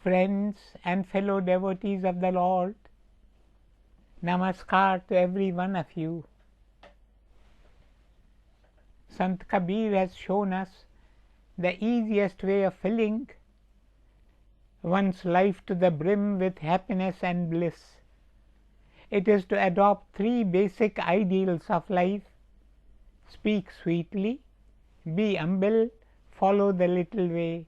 Friends and fellow devotees of the Lord, Namaskar to every one of you. Sant Kabir has shown us the easiest way of filling one's life to the brim with happiness and bliss. It is to adopt three basic ideals of life: speak sweetly, be humble, follow the little way,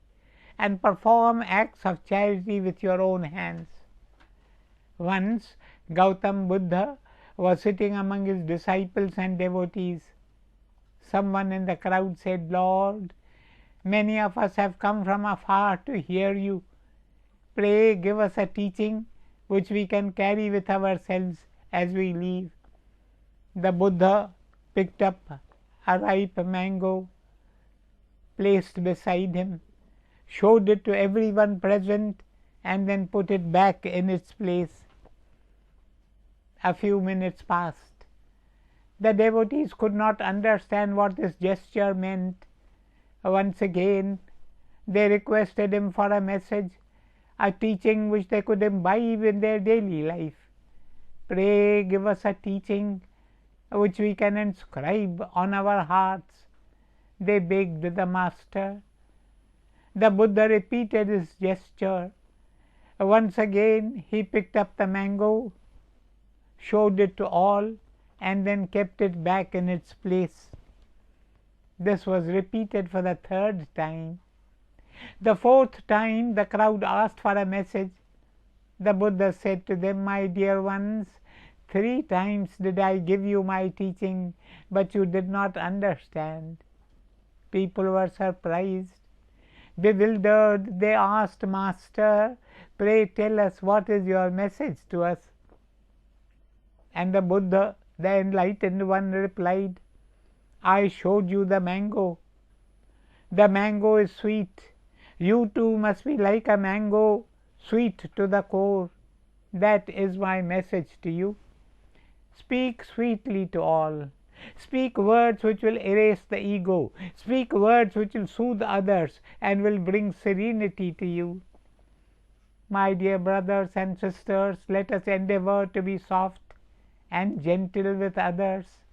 and perform acts of charity with your own hands. Once Gautam Buddha was sitting among his disciples and devotees. Someone in the crowd said, "Lord, many of us have come from afar to hear you. Pray give us a teaching which we can carry with ourselves as we leave." The Buddha picked up a ripe mango, placed beside him, showed it to everyone present, and then put it back in its place. A few minutes passed. The devotees could not understand what this gesture meant. Once again they requested him for a message, a teaching which they could imbibe in their daily life. "Pray give us a teaching which we can inscribe on our hearts," they begged the Master. The Buddha repeated his gesture. Once again he picked up the mango, showed it to all, and then kept it back in its place. This was repeated for the third time. The fourth time the crowd asked for a message. The Buddha said to them, "My dear ones, 3 times did I give you my teaching, but you did not understand." People were surprised. Bewildered, they asked, "Master, pray tell us, what is your message to us?" And the Buddha, the enlightened one, replied, "I showed you the mango. The mango is sweet. You too must be like a mango, sweet to the core. That is my message to you. Speak sweetly to all. Speak words which will erase the ego. Speak words which will soothe others and will bring serenity to you." My dear brothers and sisters, let us endeavor to be soft and gentle with others,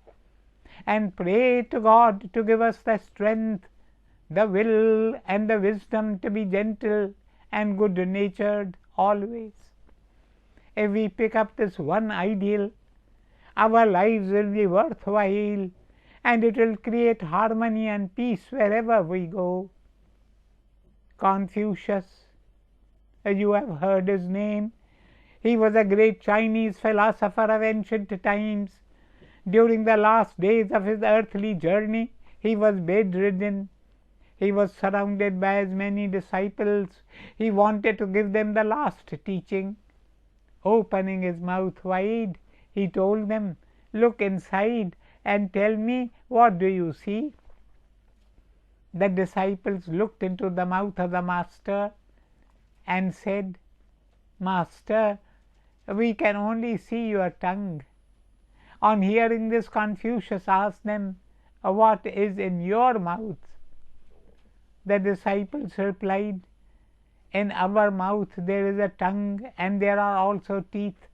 and pray to God to give us the strength, the will, and the wisdom to be gentle and good natured always. If we pick up this one ideal, our lives will be worthwhile, and it will create harmony and peace wherever we go. Confucius, you have heard his name. He was a great Chinese philosopher of ancient times. During the last days of his earthly journey, he was bedridden. He was surrounded by as many disciples. He wanted to give them the last teaching. Opening his mouth wide, he told them, "Look inside and tell me, what do you see?" The disciples looked into the mouth of the Master and said, "Master, we can only see your tongue." On hearing this, Confucius asked them, "What is in your mouth?" The disciples replied, "In our mouth there is a tongue, and there are also teeth."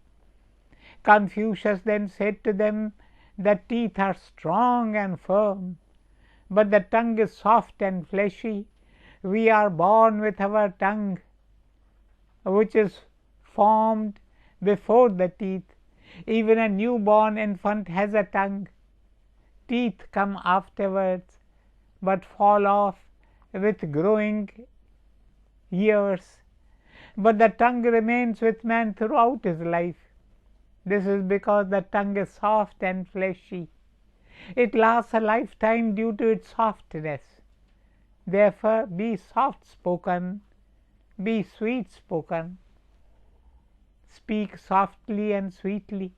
Confucius then said to them, "The teeth are strong and firm, but the tongue is soft and fleshy. We are born with our tongue, which is formed before the teeth. Even a newborn infant has a tongue. Teeth come afterwards, but fall off with growing years. But the tongue remains with man throughout his life. This is because the tongue is soft and fleshy. It lasts a lifetime due to its softness. Therefore, be soft spoken, be sweet spoken. Speak softly and sweetly.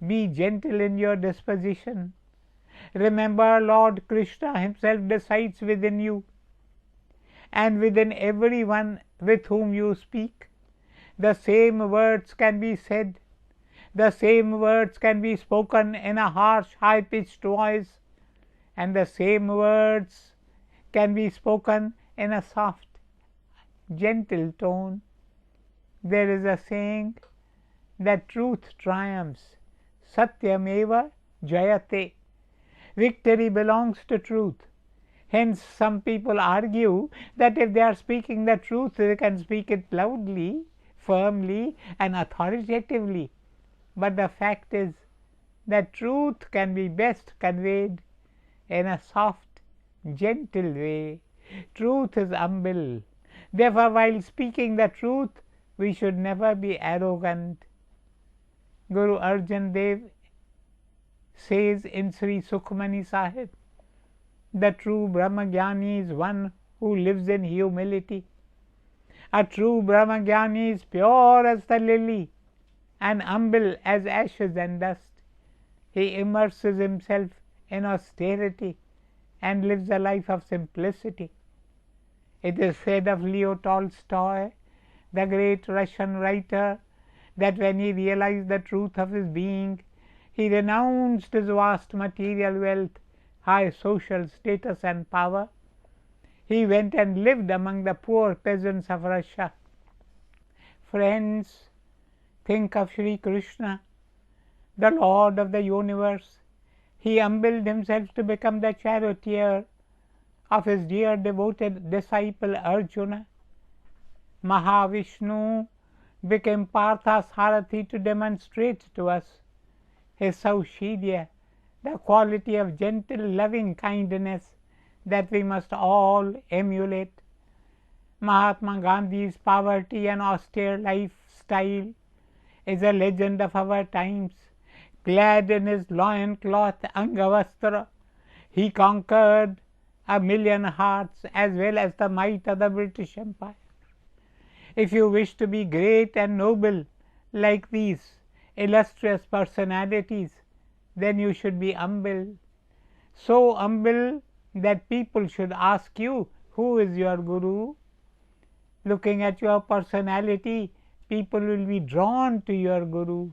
Be gentle in your disposition. Remember, Lord Krishna himself resides within you and within everyone with whom you speak. The same words can be said. The same words can be spoken in a harsh, high-pitched voice, and the same words can be spoken in a soft, gentle tone. There is a saying that truth triumphs. Satyameva jayate. Victory belongs to truth. Hence, some people argue that if they are speaking the truth, they can speak it loudly, firmly, and authoritatively. But the fact is that truth can be best conveyed in a soft, gentle way. Truth is humble. Therefore, while speaking the truth, we should never be arrogant. Guru Arjan Dev says in Sri Sukhmani Sahib, the true Brahmagyani is one who lives in humility. A true Brahmagyani is pure as the lily and humble as ashes and dust. He immerses himself in austerity and lives a life of simplicity. It is said of Leo Tolstoy, the great Russian writer, that when he realized the truth of his being, he renounced his vast material wealth, high social status and power. He went and lived among the poor peasants of Russia. Friends, think of Sri Krishna, the Lord of the universe. He humbled himself to become the charioteer of his dear devoted disciple Arjuna. Mahavishnu became Partha's Sarathi to demonstrate to us his Saushidya, the quality of gentle loving kindness that we must all emulate. Mahatma Gandhi's poverty and austere lifestyle is a legend of our times. Clad in his loin cloth Angavastra, he conquered 1,000,000 hearts as well as the might of the British Empire. If you wish to be great and noble like these illustrious personalities, then you should be humble. So humble that people should ask you, who is your Guru? Looking at your personality, people will be drawn to your Guru.